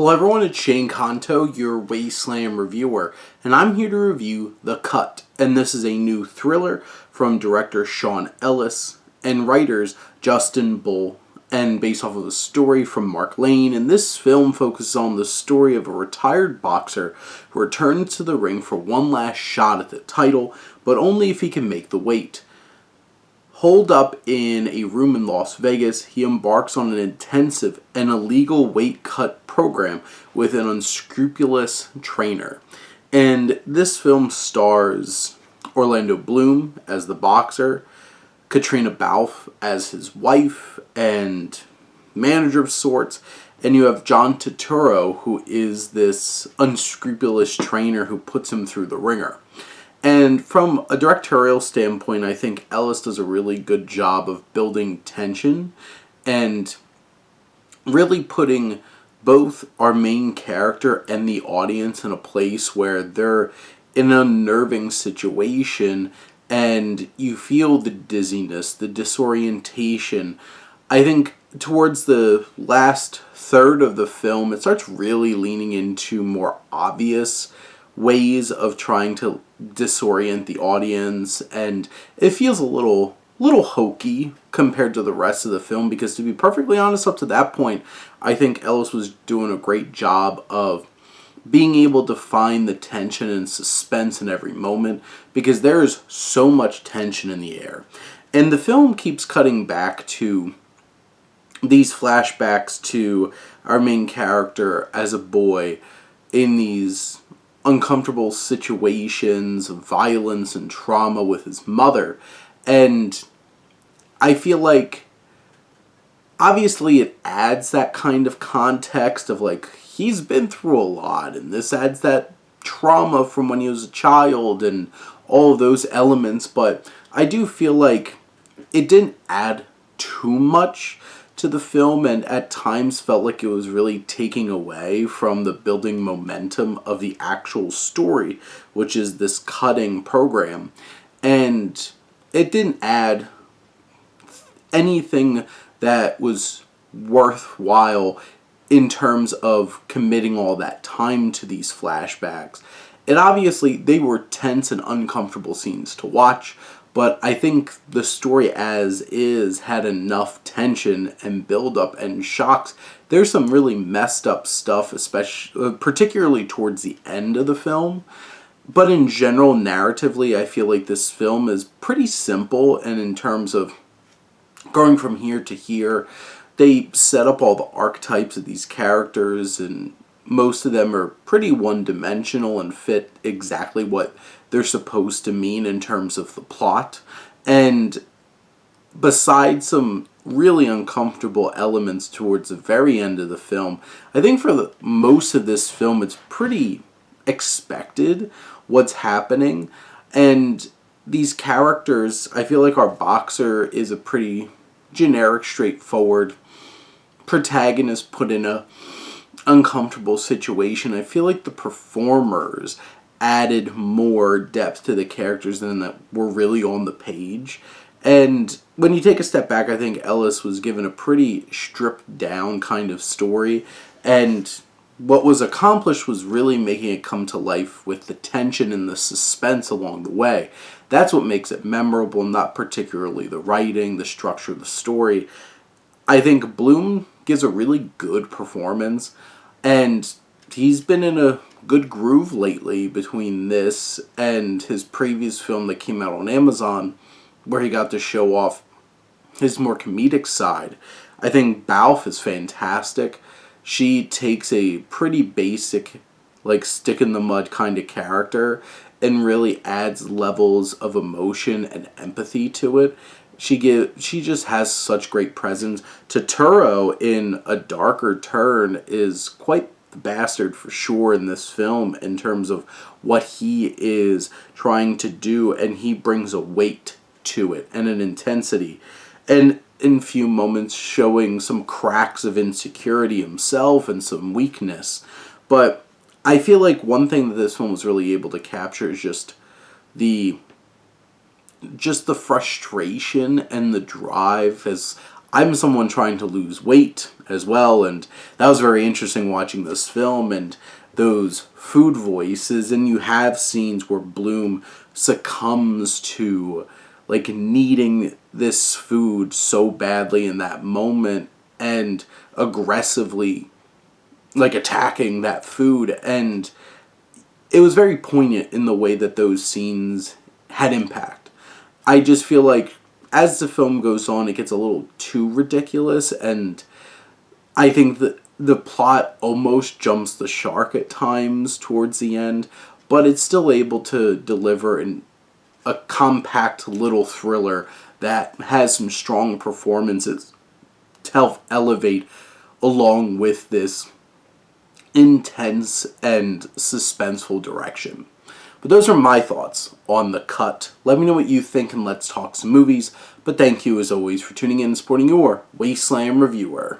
Hello everyone, it's Shane Kanto, your Wasteland reviewer, and I'm here to review The Cut. And this is a new thriller from director Sean Ellis and writers Justin Bull, and based off of a story from Mark Lane. And this film focuses on the story of a retired boxer who returns to the ring for one last shot at the title, but only if he can make the weight. Holed up in a room in Las Vegas, he embarks on an intensive and illegal weight cut program with an unscrupulous trainer. And this film stars Orlando Bloom as the boxer, Katrina Balfe as his wife and manager of sorts, and you have John Turturro, who is this unscrupulous trainer who puts him through the ringer. And from a directorial standpoint, I think Ellis does a really good job of building tension and really putting both our main character and the audience in a place where they're in an unnerving situation and you feel the dizziness, the disorientation. I think towards the last third of the film, it starts really leaning into more obvious ways of trying to disorient the audience, and it feels a little hokey compared to the rest of the film, because to be perfectly honest, up to that point, I think Ellis was doing a great job of being able to find the tension and suspense in every moment, because there is so much tension in the air. And the film keeps cutting back to these flashbacks to our main character as a boy in these uncomfortable situations of violence and trauma with his mother. And I feel like obviously it adds that kind of context of like, he's been through a lot, and this adds that trauma from when he was a child and all of those elements, but I do feel like it didn't add too much to the film, and at times felt like it was really taking away from the building momentum of the actual story, which is this cutting program. And it didn't add anything that was worthwhile in terms of committing all that time to these flashbacks. And obviously they were tense and uncomfortable scenes to watch, but I think the story as is had enough tension and build-up and shocks. There's some really messed up stuff, particularly towards the end of the film. But in general, narratively, I feel like this film is pretty simple, and in terms of going from here to here, they set up all the archetypes of these characters, and most of them are pretty one-dimensional and fit exactly what they're supposed to mean in terms of the plot. And besides some really uncomfortable elements towards the very end of the film, I think for most of this film it's pretty expected what's happening. And these characters, I feel like our boxer is a pretty generic, straightforward protagonist put in a uncomfortable situation. I feel like the performers added more depth to the characters than that were really on the page. And when you take a step back, I think Ellis was given a pretty stripped down kind of story, and what was accomplished was really making it come to life with the tension and the suspense along the way. That's what makes it memorable, not particularly the writing, the structure of the story. I think Bloom gives a really good performance, and he's been in a good groove lately between this and his previous film that came out on Amazon, where he got to show off his more comedic side. I think Balfe is fantastic. She takes a pretty basic, like, stick in the mud kind of character and really adds levels of emotion and empathy to it. She just has such great presence. Turturro, in a darker turn, is quite the bastard for sure in this film in terms of what he is trying to do, and he brings a weight to it and an intensity, and in few moments showing some cracks of insecurity himself and some weakness. But I feel like one thing that this film was really able to capture is just the frustration and the drive, as I'm someone trying to lose weight as well, and that was very interesting watching this film and those food voices. And you have scenes where Bloom succumbs to like needing this food so badly in that moment and aggressively like attacking that food. And it was very poignant in the way that those scenes had impact. I just feel like as the film goes on, it gets a little too ridiculous, and I think that the plot almost jumps the shark at times towards the end, but it's still able to deliver a compact little thriller that has some strong performances to help elevate along with this intense and suspenseful direction. But those are my thoughts on The Cut. Let me know what you think and let's talk some movies. But thank you as always for tuning in and supporting your Wasteland reviewer.